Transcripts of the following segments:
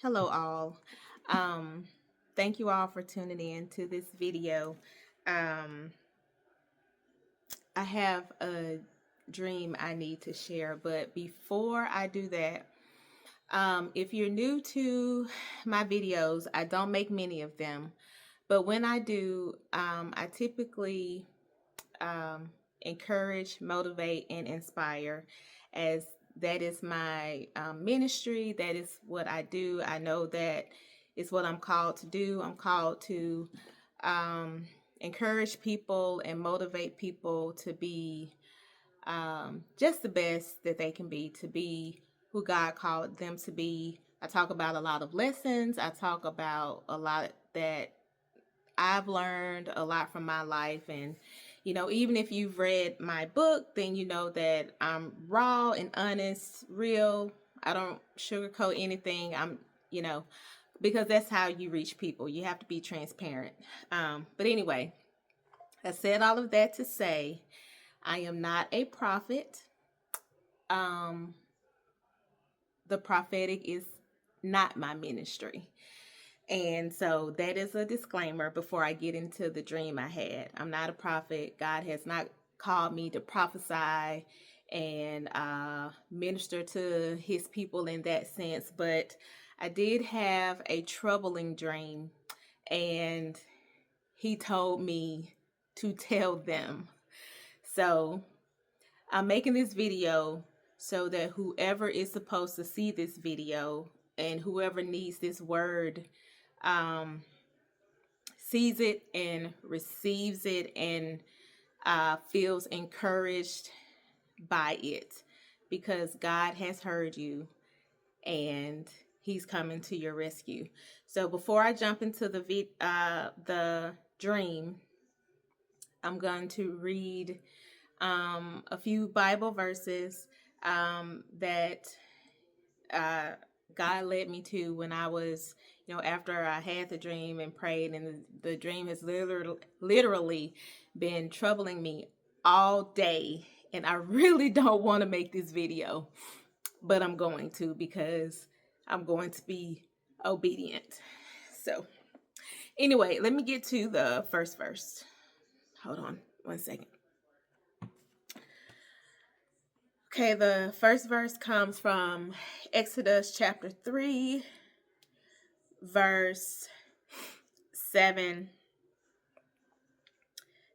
Hello all. Um, Thank you all for tuning in to this video. Um, I have a dream I need to share, but before I do that, if you're new to my videos, I don't make many of them, but when I do, I typically um, encourage, motivate, and inspire, as that is my ministry. That is what I do. I know that is what I'm called to do. I'm called to um, encourage people and motivate people to be just the best that they can be, to be who God called them to be. I talk about a lot of lessons. I talk about a lot that I've learned a lot from my life. And, even if you've read my book, then you know that I'm raw and honest, real. I don't sugarcoat anything. You know, because that's how you reach people. You have to be transparent. But anyway, I said all of that to say I am not a prophet. Um, the prophetic is not my ministry. And so that is a disclaimer before I get into the dream I had. I'm not a prophet. God has not called me to prophesy and minister to his people in that sense. But I did have a troubling dream, and he told me to tell them. So I'm making this video so that whoever is supposed to see this video and whoever needs this word um, sees it and receives it and feels encouraged by it, because God has heard you and he's coming to your rescue. So before I jump into the dream, I'm going to read a few Bible verses that uh, God led me to when I was, after I had the dream and prayed, and the dream has literally been troubling me all day. And I really don't want to make this video, but I'm going to, because I'm going to be obedient. So, anyway, let me get to the first verse. Hold on one second. Okay, the first verse comes from Exodus chapter 3, verse 7.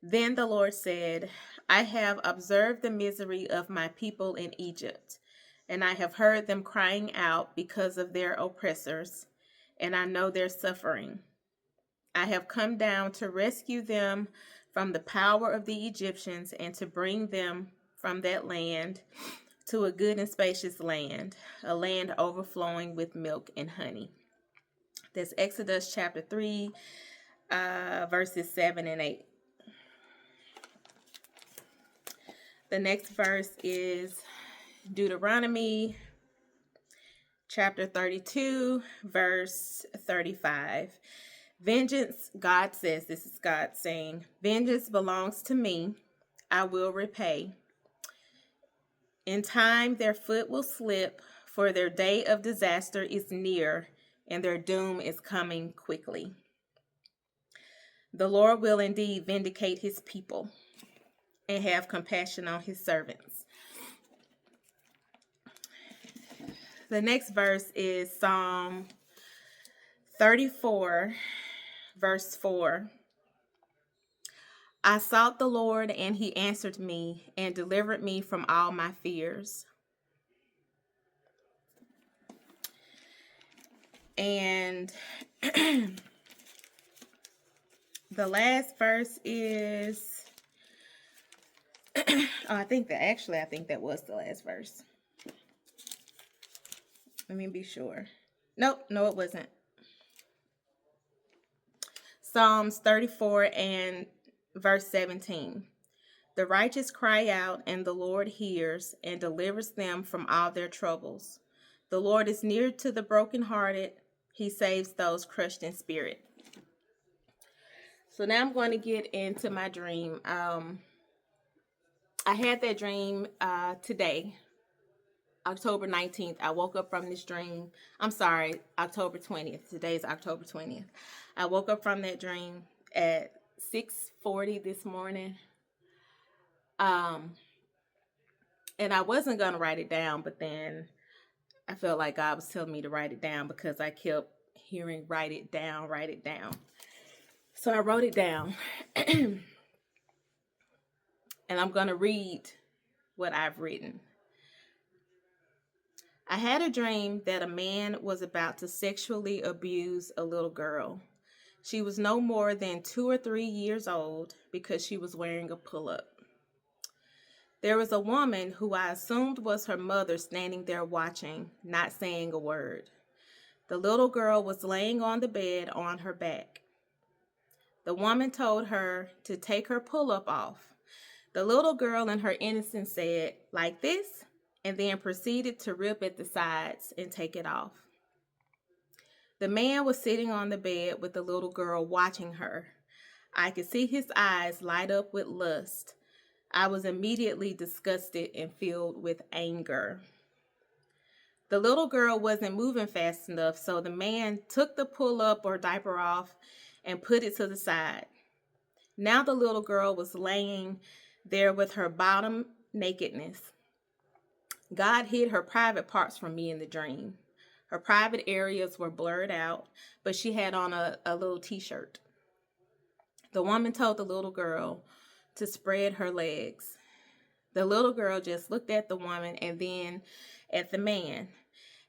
Then the Lord said, I have observed the misery of my people in Egypt, and I have heard them crying out because of their oppressors, and I know their suffering. I have come down to rescue them from the power of the Egyptians and to bring them from that land to a good and spacious land, a land overflowing with milk and honey. That's Exodus chapter 3, verses 7 and 8. The next verse is Deuteronomy chapter 32, verse 35. Vengeance, God says, this is God saying, vengeance belongs to me, I will repay. In time their foot will slip, for their day of disaster is near, and their doom is coming quickly. The Lord will indeed vindicate his people and have compassion on his servants. The next verse is Psalm 34, verse 4. I sought the Lord, and he answered me and delivered me from all my fears. And the last verse is, I think that was the last verse. Let me be sure. Nope, no, it wasn't. Psalms 34 and verse 17. The righteous cry out, and the Lord hears and delivers them from all their troubles. The Lord is near to the brokenhearted. He saves those crushed in spirit. So now I'm going to get into my dream. I had that dream today. October 19th, I woke up from this dream. I'm sorry, October 20th. Today's October 20th. I woke up from that dream at 6:40 this morning. Um, and I wasn't going to write it down, but then I felt like God was telling me to write it down because I kept hearing, write it down, write it down. So I wrote it down. And I'm going to read what I've written. I had a dream that a man was about to sexually abuse a little girl. She was no more than 2 or 3 years old because she was wearing a pull-up. There was a woman who I assumed was her mother standing there watching, not saying a word. The little girl was laying on the bed on her back. The woman told her to take her pull-up off. The little girl in her innocence said, "Like this?" and then proceeded to rip at the sides and take it off. The man was sitting on the bed with the little girl watching her. I could see his eyes light up with lust. I was immediately disgusted and filled with anger. The little girl wasn't moving fast enough, so the man took the pull-up or diaper off and put it to the side. Now the little girl was laying there with her bottom nakedness. God hid her private parts from me in the dream. Her private areas were blurred out, but she had on a little t-shirt. The woman told the little girl to spread her legs. The little girl just looked at the woman and then at the man.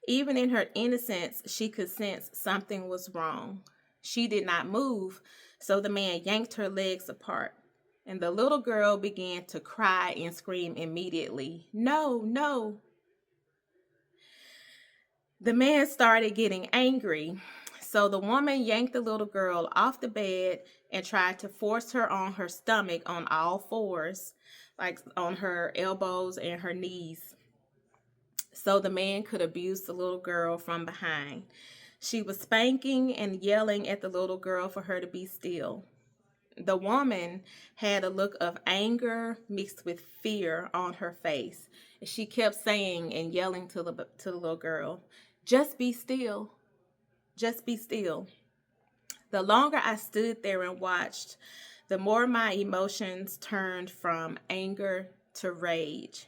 Even in her innocence, she could sense something was wrong. She did not move, so the man yanked her legs apart. And the little girl began to cry and scream immediately, "No, no." The man started getting angry, so the woman yanked the little girl off the bed and tried to force her on her stomach on all fours, like on her elbows and her knees, so the man could abuse the little girl from behind. She was spanking and yelling at the little girl for her to be still. The woman had a look of anger mixed with fear on her face. She kept saying and yelling to the little girl, "Just be still. Just be still." The longer I stood there and watched, the more my emotions turned from anger to rage,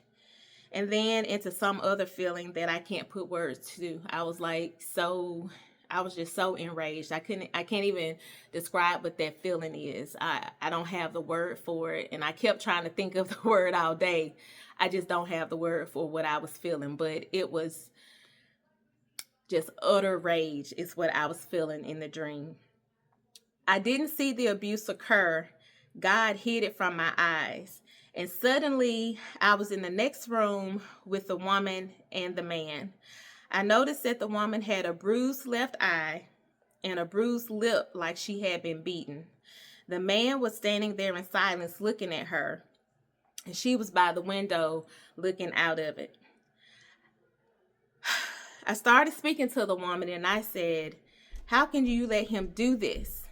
and then into some other feeling that I can't put words to. I was just so enraged. I can't even describe what that feeling is. I don't have the word for it. And I kept trying to think of the word all day. I just don't have the word for what I was feeling. But it was just utter rage is what I was feeling in the dream. I didn't see the abuse occur. God hid it from my eyes. And suddenly I was in the next room with the woman and the man. I noticed that the woman had a bruised left eye and a bruised lip like she had been beaten. The man was standing there in silence looking at her, and she was by the window looking out of it. I started speaking to the woman and I said, "How can you let him do this?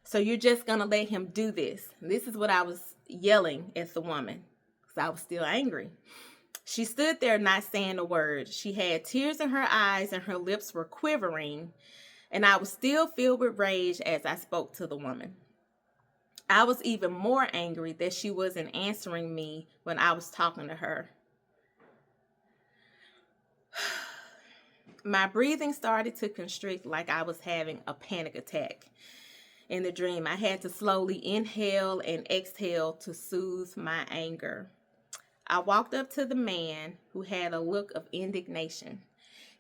So you're just going to let him do this?" And this is what I was yelling at the woman because I was still angry. She stood there not saying a word. She had tears in her eyes and her lips were quivering, and I was still filled with rage as I spoke to the woman. I was even more angry that she wasn't answering me when I was talking to her. My breathing started to constrict like I was having a panic attack. In the dream, I had to slowly inhale and exhale to soothe my anger. I walked up to the man who had a look of indignation.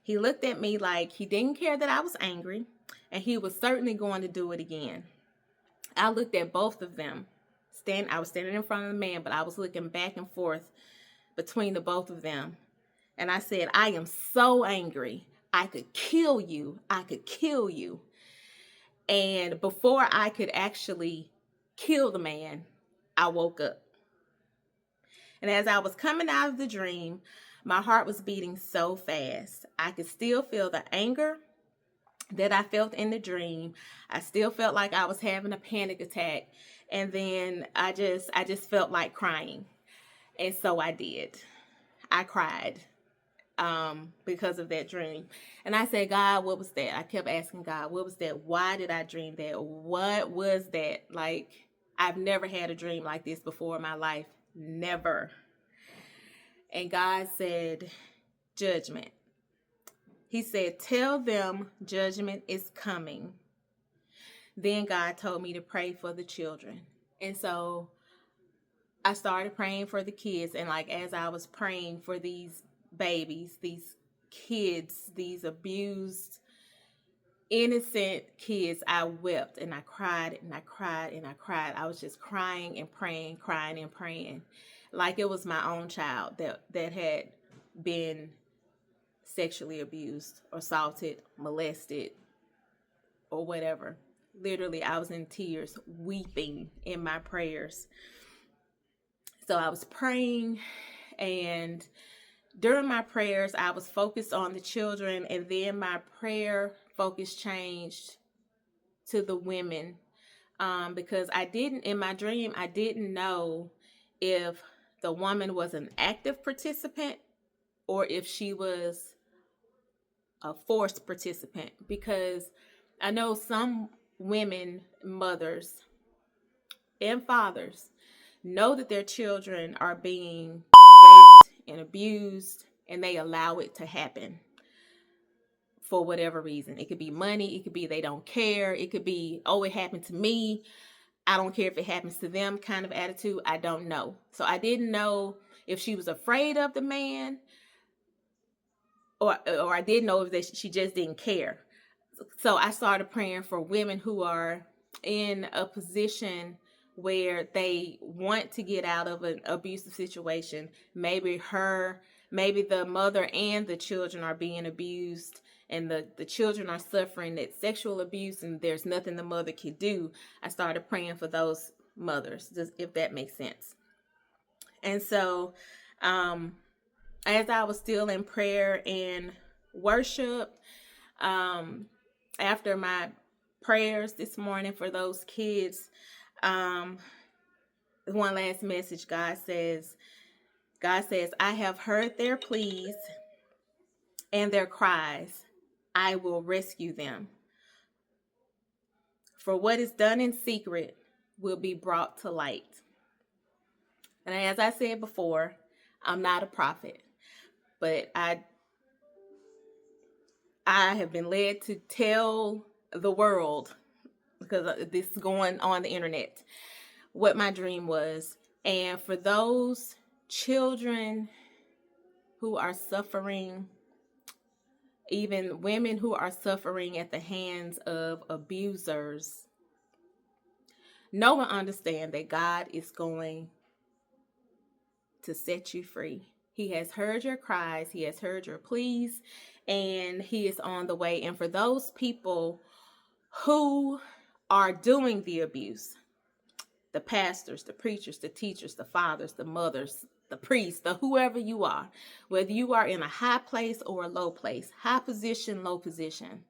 He looked at me like he didn't care that I was angry, and he was certainly going to do it again. I looked at both of them. I was standing in front of the man, but I was looking back and forth between the both of them. And I said, "I am so angry. I could kill you. I could kill you." And before I could actually kill the man, I woke up. And as I was coming out of the dream, my heart was beating so fast. I could still feel the anger that I felt in the dream. I still felt like I was having a panic attack. And then I just felt like crying. And so I did. I cried. because of that dream. And I said, God, what was that? I kept asking God, what was that? Why did I dream that? What was that? Like, I've never had a dream like this before in my life. Never. And God said, judgment. He said, tell them judgment is coming. Then God told me to pray for the children. And so I started praying for the kids. And like, as I was praying for these babies, these kids, these abused, innocent kids, I wept and I cried and I cried and I cried. I was just crying and praying, crying and praying, like it was my own child that had been sexually abused or assaulted, molested, or whatever. Literally, I was in tears, weeping in my prayers. So I was praying, and during my prayers, I was focused on the children, and then my prayer focus changed to the women, because in my dream, I didn't know if the woman was an active participant or if she was a forced participant, because I know some women, mothers and fathers, know that their children are being raped and abused, and they allow it to happen for whatever reason. It could be money. It could be they don't care. It could be, oh, it happened to me. I don't care if it happens to them kind of attitude. I don't know. So I didn't know if she was afraid of the man, or I didn't know if she just didn't care. So I started praying for women who are in a position where they want to get out of an abusive situation. Maybe the mother and the children are being abused, and the children are suffering that sexual abuse, and there's nothing the mother can do. I started praying for those mothers, just if that makes sense. And so, as I was still in prayer and worship, after my prayers this morning for those kids, one last message. God says, I have heard their pleas and their cries. I will rescue them. For what is done in secret will be brought to light. And as I said before, I'm not a prophet, but I have been led to tell the world, because this is going on the internet, what my dream was. And for those children who are suffering, even women who are suffering at the hands of abusers, know and understand that God is going to set you free. He has heard your cries. He has heard your pleas, and he is on the way. And for those people who are doing the abuse, the pastors, the preachers, the teachers, the fathers, the mothers, the priests, the whoever you are, whether you are in a high place or a low place, high position, low position,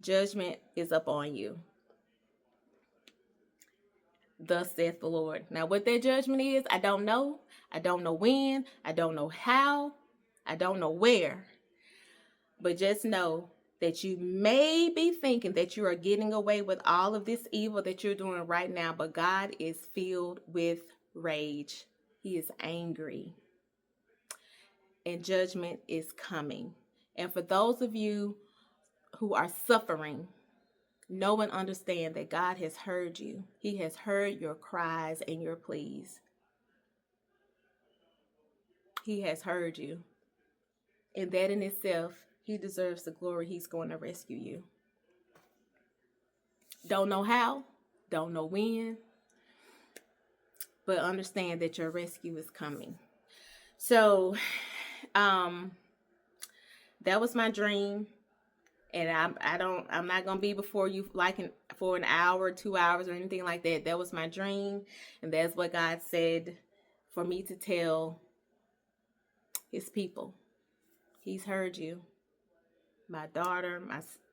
judgment is up on you. Thus saith the Lord. Now, what that judgment is, I don't know. I don't know when. I don't know how. I don't know where. But just know that you may be thinking that you are getting away with all of this evil that you're doing right now, but God is filled with rage. He is angry. And judgment is coming. And for those of you who are suffering, know and understand that God has heard you. He has heard your cries and your pleas. He has heard you. And that in itself, he deserves the glory. He's going to rescue you. Don't know how, don't know when, but understand that your rescue is coming. So, that was my dream. And I'm not going to be before you for an hour, 2 hours or anything like that. That was my dream. And that's what God said for me to tell his people. He's heard you. My daughter,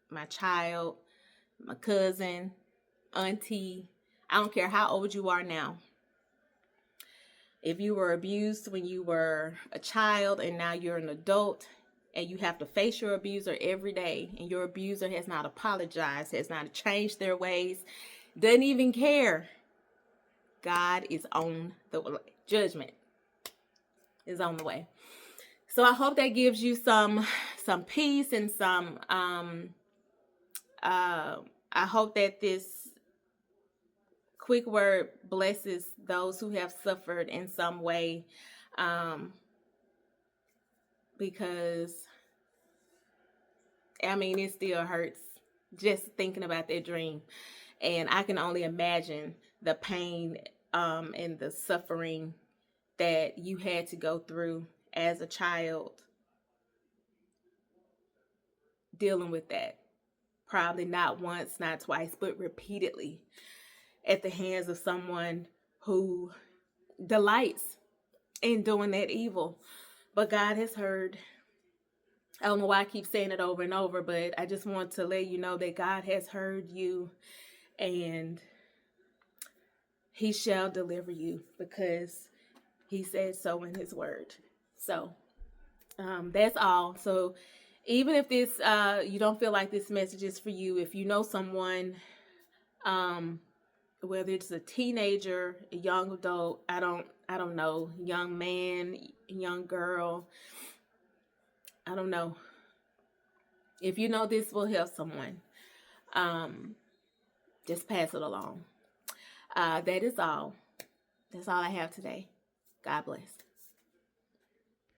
my child, my cousin, auntie. I don't care how old you are now. If you were abused when you were a child and now you're an adult and you have to face your abuser every day, and your abuser has not apologized, has not changed their ways, doesn't even care, God is on the way. Judgment is on the way. So I hope that gives you some peace and some I hope that this quick word blesses those who have suffered in some way, because I mean, it still hurts just thinking about that dream, and I can only imagine the pain and the suffering that you had to go through as a child dealing with that. Probably not once, not twice, but repeatedly at the hands of someone who delights in doing that evil. But God has heard. I don't know why I keep saying it over and over, but I just want to let you know that God has heard you, and he shall deliver you, because he said so in his word. So that's all. So even if this you don't feel like this message is for you, if you know someone, whether it's a teenager, a young adult, I don't know, young man, young girl, I don't know. If you know this will help someone, just pass it along. That is all. That's all I have today. God bless.